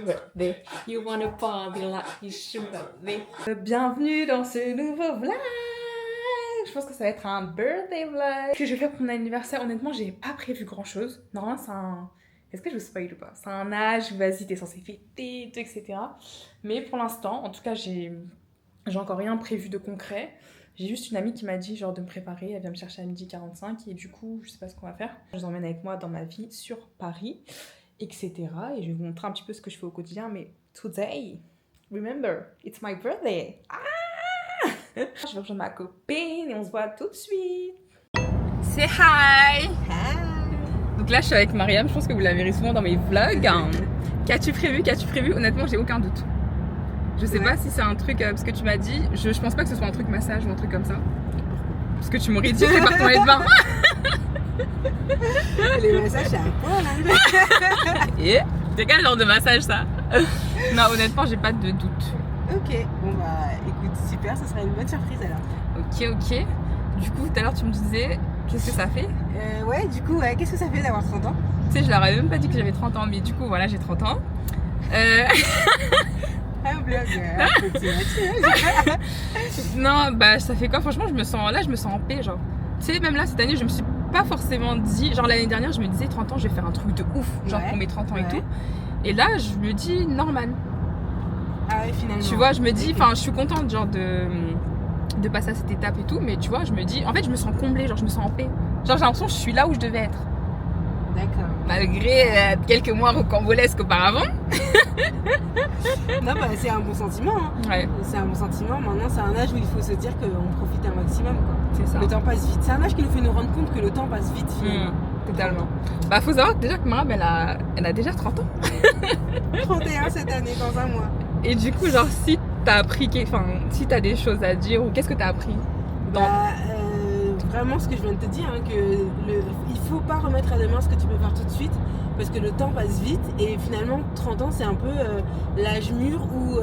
birthday. You wanna party like it's your birthday. Bienvenue dans ce nouveau vlog. Je pense que ça va être un birthday vlog que je vais faire pour mon anniversaire. Honnêtement, j'ai pas prévu grand chose. Normalement, c'est un... Est-ce que je vous spoil ou pas? C'est un âge, vas-y, t'es censé fêter, tout, etc. Mais pour l'instant, en tout cas, j'ai encore rien prévu de concret. J'ai juste une amie qui m'a dit genre de me préparer, elle vient me chercher à 12h45 et du coup, je sais pas ce qu'on va faire. Je vous emmène avec moi dans ma vie sur Paris, etc. Et je vais vous montrer un petit peu ce que je fais au quotidien. Mais today, remember, it's my birthday. Ah je vais rejoindre ma copine et on se voit tout de suite. Say hi. Donc là, je suis avec Mariam, je pense que vous la verrez souvent dans mes vlogs. Qu'as-tu prévu? Honnêtement, j'ai aucun doute. Je sais pas si c'est un truc, parce que tu m'as dit, je pense pas que ce soit un truc massage ou un truc comme ça. Parce que tu m'aurais dit, prépare ton lait de bain. Les massages, c'est un point là. Et c'est quel genre de massage ça? Non, honnêtement, j'ai pas de doute. Ok, bon bah écoute, super, ça sera une bonne surprise alors. Ok. Du coup, tout à l'heure, tu me disais, qu'est-ce que ça fait? Ouais, du coup, qu'est-ce que ça fait d'avoir 30 ans? Tu sais, je leur avais même pas dit que j'avais 30 ans, mais du coup, voilà, j'ai 30 ans. Un blogueur, petit Mathieu. Non, bah ça fait quoi? Franchement, je me sens en paix, genre. Tu sais, même là, cette année, je me suis pas forcément dit, genre l'année dernière, je me disais 30 ans, je vais faire un truc de ouf, genre pour mes 30 ans et tout. Et là, je me dis normal. Ah ouais, finalement. Tu vois, je me dis, enfin, je suis contente, genre de passer à cette étape et tout, mais tu vois, je me dis, en fait, je me sens comblée, genre je me sens en paix. Genre, j'ai l'impression que je suis là où je devais être. D'accord. Malgré quelques mois rocambolesques auparavant. Non, bah c'est un bon sentiment. Hein. Ouais. C'est un bon sentiment. Maintenant, c'est un âge où il faut se dire qu'on profite un maximum, quoi. C'est ça. Le temps passe vite. C'est un âge qui nous fait nous rendre compte que le temps passe vite, finalement. Totalement. Bah, faut savoir que déjà que Mariam, elle a déjà 30 ans. 31 cette année, dans un mois. Et du coup, genre, si t'as appris, enfin, si t'as des choses à dire, ou qu'est-ce que t'as appris dans... Vraiment ce que je viens de te dire, hein, il faut pas remettre à demain ce que tu peux faire tout de suite, parce que le temps passe vite, et finalement 30 ans c'est un peu l'âge mûr où,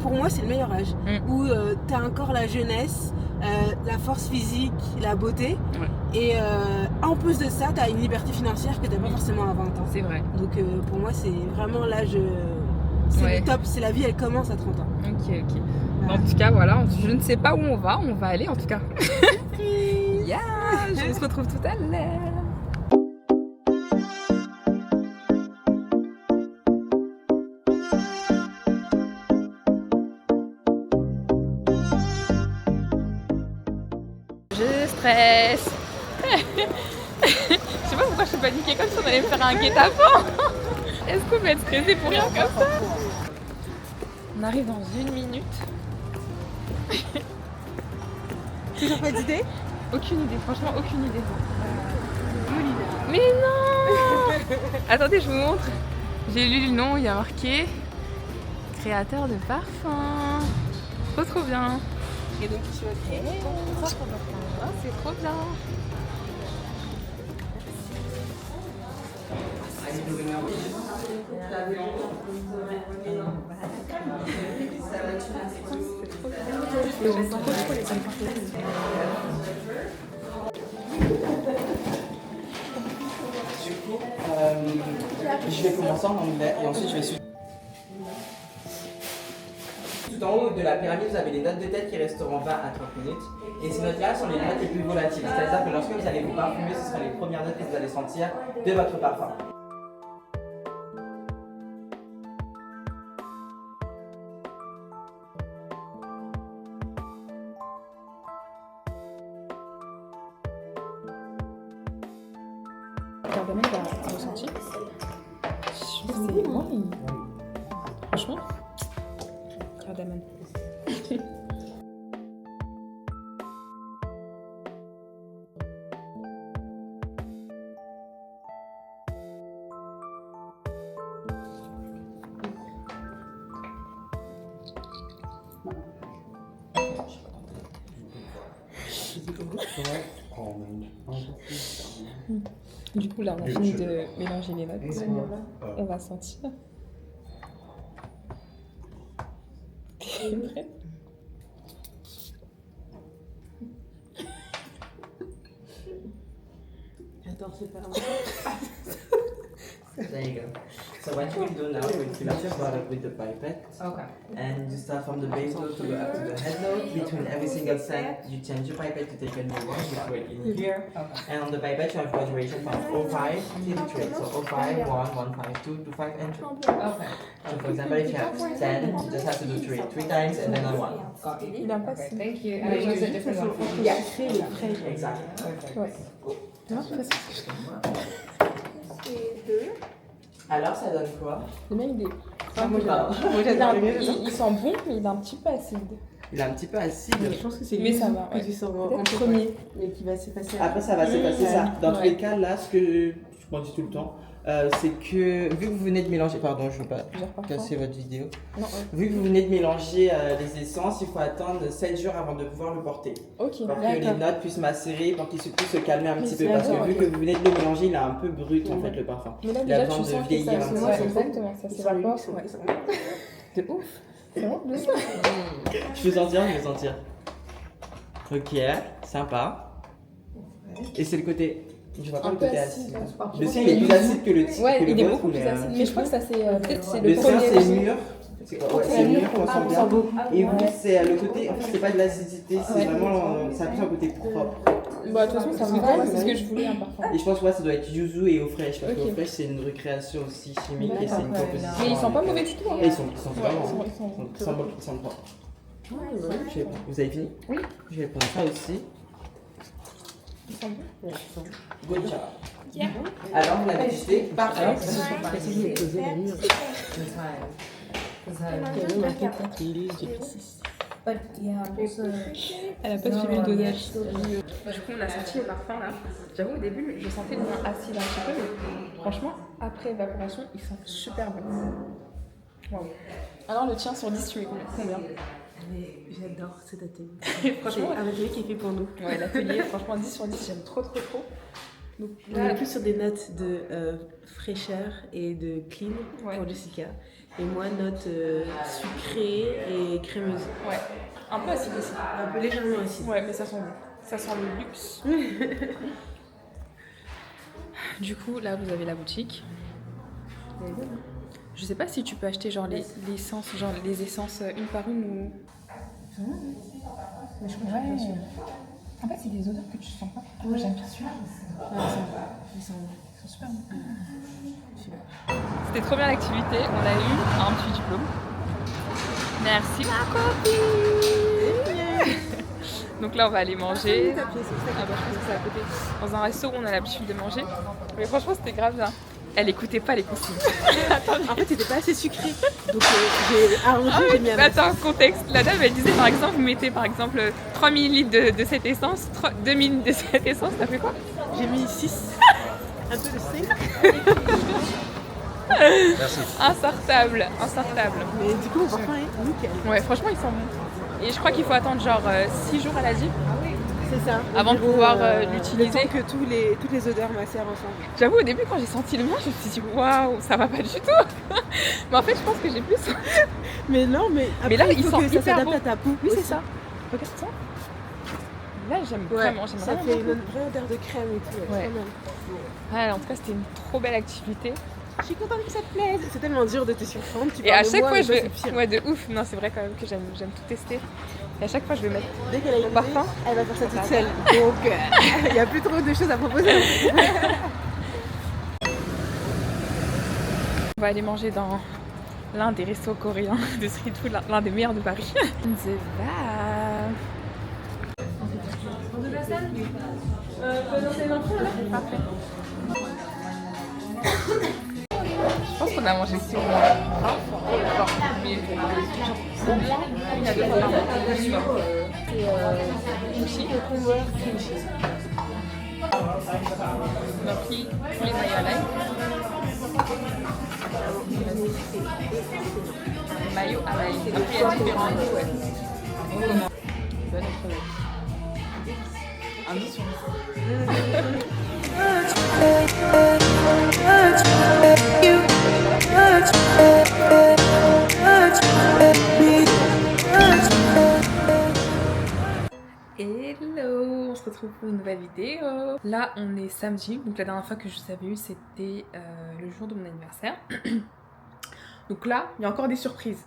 pour moi c'est le meilleur âge, où t'as encore la jeunesse, la force physique, la beauté, et en plus de ça t'as une liberté financière que t'as pas forcément à 20 ans. C'est vrai. Donc pour moi c'est vraiment l'âge, c'est le top, c'est la vie, elle commence à 30 ans. Ok. En tout cas, voilà, je ne sais pas où on va aller en tout cas. Yeah, je se retrouve tout à l'heure. Je stresse. Je sais pas pourquoi je suis paniquée comme ça, on allait me faire un guet-apens. Est-ce qu'on peut être stressé pour rien comme ça? On arrive dans 1 minute. Toujours pas d'idée? Aucune idée, franchement aucune idée. Mais non. Attendez, je vous montre. J'ai lu le nom, il y a marqué créateur de parfum. Trop bien. Et donc tu vas créer ton propre parfum. Oh, c'est trop bien. Je vais commencer en anglais et ensuite je vais suivre. Tout en haut de la pyramide, vous avez les notes de tête qui resteront 20 à 30 minutes. Et ces notes-là sont les notes les plus volatiles. C'est-à-dire que lorsque vous allez vous parfumer, ce seront les premières notes que vous allez sentir de votre parfum. Cardamome, t'as ressenti? Je trouve que c'est bon. Franchement, cardamome. Du coup, là, on a fini de mélanger les notes. On va sentir. T'es prête? Attends, c'est pas There you go. So what you will do now, we'll fill up your bottle with the pipette. Okay. And you start from the base note to go up to the head note. Between every single scent, you change your pipette to take a new one, you throw it in here. Okay. And on the pipette, you have graduation from 05 till 3. So 05, 1, 1, 5, 2, 2, 5, and 3. Okay. So for example, if you have 10, you just have to do 3 times and then on 1. Got it. Il a pas Okay, thank you. And I use a different one. Yeah. Exactly. Perfect. Ouais. Alors, ça donne quoi? C'est bien idée. Moi, j'adore. Il sent bon, mais il est un petit peu acide. Il est un petit peu acide. Je pense que c'est Mais lui ça va, que ouais. tu sens en premier, mais qui va s'effacer. Après, ça va s'effacer ça. Dans tous Ouais. les cas, là, ce que je dis tout le temps, c'est que vu que vous venez de mélanger, pardon, je veux pas casser votre vidéo. Non, Vu que vous venez de mélanger les essences, il faut attendre 7 jours avant de pouvoir le porter. Ok, Pour que les d'accord. notes puissent macérer, pour qu'il puisse se calmer un petit peu. c'est Parce que d'accord, vu ok. que vous venez de le mélanger, il est un peu brut en fait le parfum. Mais là, Il a déjà, besoin tu de sens que vieillir ça un petit ouais, peu. exactement, ça s'évapore. Ouais. C'est ouf. C'est bon, Je veux sentir, je veux sentir. Ok, sympa. Et c'est le côté. Je vois pas Un le peu côté acide. acide. Je Le pense sien, qu'il il est plus est acide que le tien. Ouais, que le il est vôtre, beaucoup plus mais, acide. Mais je crois que ça, c'est peut-être c'est Le le sien, premier. c'est mûr. Ouais, c'est mûr, on Ah, sent on bien. sent beaucoup. Et vous, c'est le côté. En fait, c'est pas de l'acidité, c'est Ouais. vraiment. Ça a plus un côté propre. Bah, de toute façon, ça me va. C'est ce que je voulais, un parfum. Et je pense que ouais, ça doit être yuzu et eau fraîche. Parce que Ok. eau fraîche, c'est une recréation aussi chimique et D'accord, c'est une ouais. composition. Mais ils sont pas avec, mauvais du tout. Hein. Et ils sont Ouais, vraiment. ils sont bons. Ils sont bons. Je vais- Vous avez fini? Oui. Je vais prendre ça aussi. Ils sont bons. Good job. Alors, vous l'avez testé? Parfait. Elle a pas suivi le dosage. Du coup, on a senti le parfum là. J'avoue, au début, je sentais le vin acide un petit peu, mais franchement, après évaporation, il sent super bon. Waouh. Alors, le tien sur 10, tu mets combien? J'adore cet atelier. Franchement, C'est un atelier qui est fait pour nous. ouais, l'atelier, franchement, 10 sur 10, j'aime trop. Donc On est plus sur des notes de fraîcheur et de clean Ouais. pour Jessica. Et moi, notes sucrées et crémeuses. ouais, un peu acide aussi. Un peu légèrement acide. Ouais, mais ça sent bon. Ça sent le luxe. Du coup, là, vous avez la boutique. Je sais pas si tu peux acheter genre les essences, genre les essences une par une ou. Mais je comprends bien sûr. En fait, c'est des odeurs que tu sens pas. Moi, j'aime bien celui-là. Ils sont super bons. C'était trop bien l'activité. On a eu un petit diplôme. Merci ma copine. Donc là, on va aller manger. Ah bah, je pense que c'est à côté. Dans un resto où on a l'habitude de manger. Mais franchement, c'était grave bien. Elle écoutait pas les consignes. En fait, c'était pas assez sucré. Donc, j'ai arrangé, j'ai mis à Mais attends, contexte. La dame, elle disait par exemple, vous mettez par exemple 3 ml de cette essence, 2 ml de cette essence, ça fait quoi? J'ai mis 6. Un peu de 5. Insortable. Mais du coup, mon parfum est nickel. Ouais, franchement, ils sont bons. Et je crois qu'il faut attendre genre 6 jours, elle a dit. C'est ça. Avant de Environ, pouvoir le l'utiliser. temps que toutes les odeurs macèrent ensemble. J'avoue, au début, quand j'ai senti le mien, je me suis dit waouh, ça va pas du tout. Mais en fait, je pense que j'ai plus. Mais non, mais après, Mais là, il il faut sent que ça hyper s'adapte bon. à ta peau. Oui, c'est aussi. ça. Regarde ça. Là, j'aime Ouais, vraiment, j'aime ça vraiment fait beaucoup. une vraie odeur de crème et tout. Ouais. Trop bien. Ouais, en tout cas, c'était une trop belle activité. Je suis contente que ça te plaise. C'est tellement dur de te surprendre. Tu Et à parles de chaque moi, fois, mais je toi, vais. c'est pire. Ouais, de ouf. Non, c'est vrai quand même que j'aime tout tester. Et à chaque fois, je vais mettre. Dès qu'elle a une parfum. idée, elle va faire ça toute seule. Donc, il n'y a plus trop de choses à proposer. On va aller manger dans l'un des restos coréens de street food, l'un des meilleurs de Paris. The vibe. Parfait. Je pense qu'on a mangé ici au moins un fois. Mais au moins une à deux fois par mois, minimum. C'est kimchi. On a pris tous les maillots à l'ail. Maillot à l'ail. Après, il y a différents goûts, ouais. On commence. Bonne expérience. Un 10 sur 10. Hello, on se se retrouve pour une nouvelle vidéo. Là on est samedi, donc la dernière fois que je vous avais eu c'était le jour de mon anniversaire. Donc là il y a encore des surprises.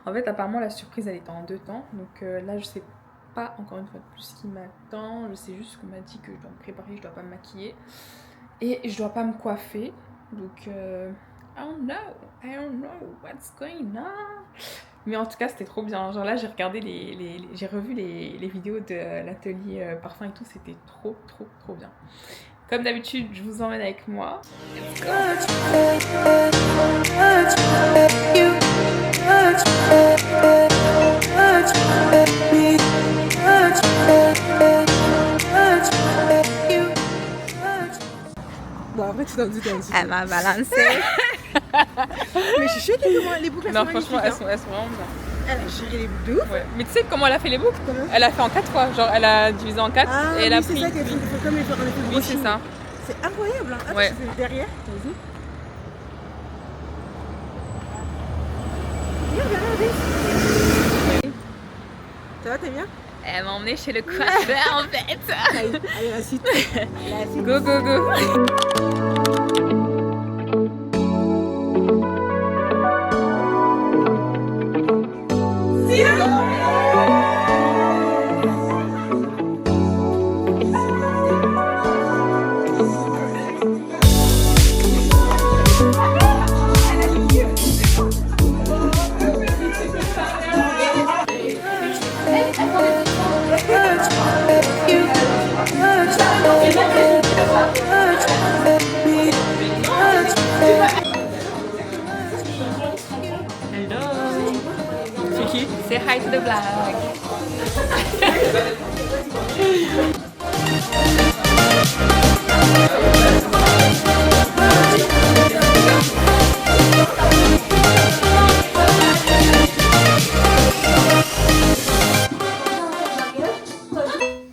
En fait apparemment la surprise elle était en 2 temps, donc là je sais pas encore une fois de plus ce qui m'attend. Je sais juste qu'on m'a dit que je dois me préparer, je dois pas me maquiller et je dois pas me coiffer. Donc I don't know what's going on. Mais en tout cas c'était trop bien. Genre là j'ai regardé j'ai revu les vidéos de l'atelier parfum et tout, c'était trop bien. Comme d'habitude je vous emmène avec moi. Bon, après, tu t'en doutes aussi. Elle m'a balancé. Mais je suis choquée comment les boucles Non sont franchement magnifiques, elles sont vraiment bien. Elle a géré les boucles de ouf. Ouais. Mais tu sais comment elle a fait les boucles? Comment? Elle a fait en 4 fois, genre elle a divisé en 4 Ah, et elle a oui, c'est pris. ça qu'elle fait comme les faire un effet de Oui brushing. c'est ça. C'est incroyable, hein. Attends, Ouais. je fais derrière. Vas-y. Viens, regardez. Ça va, t'es bien? Elle m'a emmenée chez le coiffeur en fait. Allez, la suite. La suite. Go go go. Kiki, say hi to the vlog.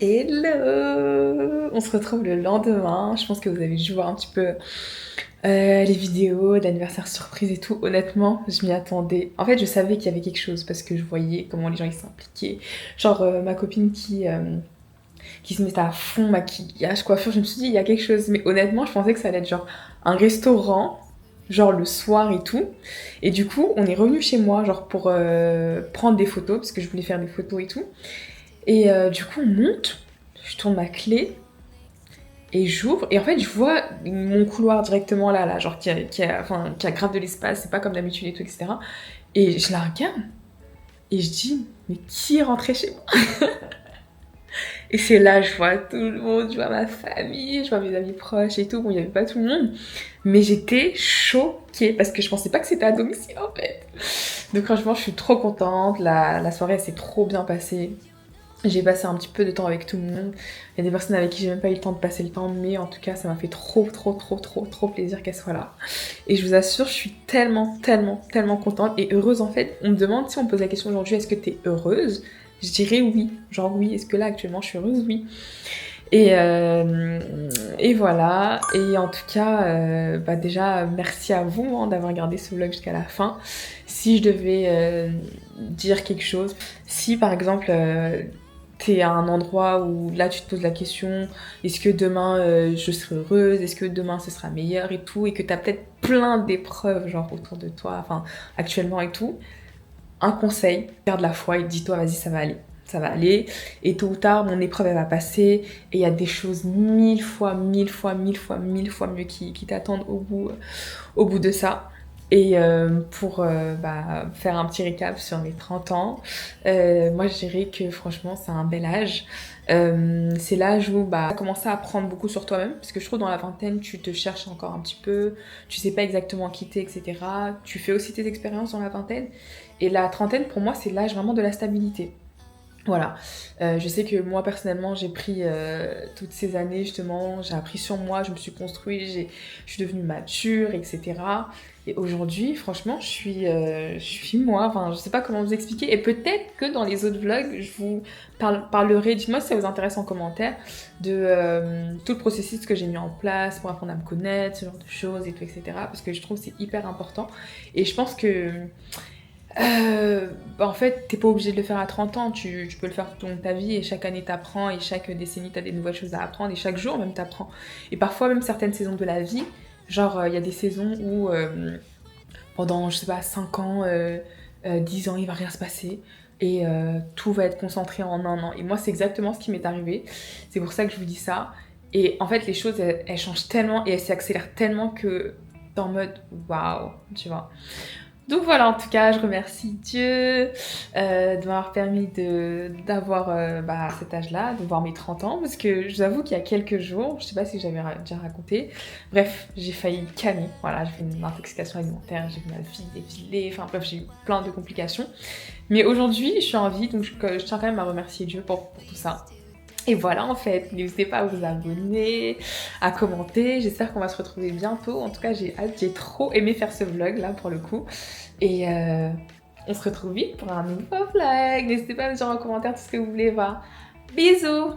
Hello! On se retrouve le lendemain. Je pense que vous avez dû voir un petit peu les vidéos d'anniversaire surprise et tout. Honnêtement, je m'y attendais. En fait, je savais qu'il y avait quelque chose parce que je voyais comment les gens ils s'impliquaient. Genre ma copine qui se mettait à fond maquillage, coiffure. Je me suis dit il y a quelque chose. Mais honnêtement, je pensais que ça allait être genre un restaurant, genre le soir et tout. Et du coup, on est revenu chez moi genre pour prendre des photos parce que je voulais faire des photos et tout. Et du coup, on monte. Je tourne ma clé. Et j'ouvre, et en fait, je vois mon couloir directement là, genre qui a grave de l'espace, c'est pas comme d'habitude et tout, etc. Et je la regarde, et je dis, mais qui est rentré chez moi? Et c'est là, je vois tout le monde, je vois ma famille, je vois mes amis proches et tout. Bon, il n'y avait pas tout le monde, mais j'étais choquée parce que je pensais pas que c'était à domicile en fait. Donc franchement, je suis trop contente, la soirée elle s'est trop bien passée. J'ai passé un petit peu de temps avec tout le monde. Il y a des personnes avec qui j'ai même pas eu le temps de passer le temps, mais en tout cas, ça m'a fait trop plaisir qu'elles soient là. Et je vous assure, je suis tellement contente et heureuse en fait. On me demande si on me pose la question aujourd'hui, est-ce que t'es heureuse? Je dirais oui. Genre oui, est-ce que là actuellement je suis heureuse? Oui. Et voilà. Et en tout cas, déjà, merci à vous hein, d'avoir regardé ce vlog jusqu'à la fin. Si je devais dire quelque chose, si par exemple t'es à un endroit où là tu te poses la question, est-ce que demain je serai heureuse, est-ce que demain ce sera meilleur et tout, et que t'as peut-être plein d'épreuves genre autour de toi, enfin actuellement et tout, un conseil, garde la foi et dis-toi vas-y ça va aller, et tôt ou tard mon épreuve elle va passer, et il y a des choses mille fois mieux qui t'attendent au bout de ça. Et pour faire un petit récap sur mes 30 ans, moi je dirais que franchement c'est un bel âge. C'est l'âge où tu as commencé à apprendre beaucoup sur toi-même, parce que je trouve dans la vingtaine tu te cherches encore un petit peu, tu sais pas exactement qui t'es, etc. Tu fais aussi tes expériences dans la vingtaine. Et la trentaine pour moi c'est l'âge vraiment de la stabilité. Voilà, je sais que moi personnellement j'ai pris toutes ces années justement, j'ai appris sur moi, je me suis construite, je suis devenue mature, etc. Et aujourd'hui, franchement, je suis moi, enfin je sais pas comment vous expliquer, et peut-être que dans les autres vlogs, je vous parlerai, dites-moi si ça vous intéresse en commentaire, de tout le processus que j'ai mis en place pour apprendre à me connaître, ce genre de choses et tout, etc. Parce que je trouve que c'est hyper important, et je pense que En fait, t'es pas obligé de le faire à 30 ans, tu peux le faire tout au long de ta vie et chaque année t'apprends et chaque décennie t'as des nouvelles choses à apprendre et chaque jour même t'apprends. Et parfois même certaines saisons de la vie, genre il y a des saisons où pendant, je sais pas, 5 ans, 10 ans, il va rien se passer et tout va être concentré en un an. Et moi, c'est exactement ce qui m'est arrivé, c'est pour ça que je vous dis ça. Et en fait, les choses, elles changent tellement et elles s'accélèrent tellement que t'es en mode waouh, tu vois. Donc voilà, en tout cas, je remercie Dieu de m'avoir permis d'avoir cet âge-là, de voir mes 30 ans, parce que je vous avoue qu'il y a quelques jours, je sais pas si j'avais déjà raconté, bref, j'ai failli canner, voilà, j'ai fait une intoxication alimentaire, j'ai vu ma fille défiler, enfin bref, j'ai eu plein de complications. Mais aujourd'hui, je suis en vie, donc je tiens quand même à remercier Dieu pour tout ça. Et voilà en fait, n'hésitez pas à vous abonner, à commenter, j'espère qu'on va se retrouver bientôt, en tout cas j'ai hâte, j'ai trop aimé faire ce vlog là pour le coup. Et on se retrouve vite pour un nouveau vlog, n'hésitez pas à me dire en commentaire tout ce que vous voulez voir. Bisous.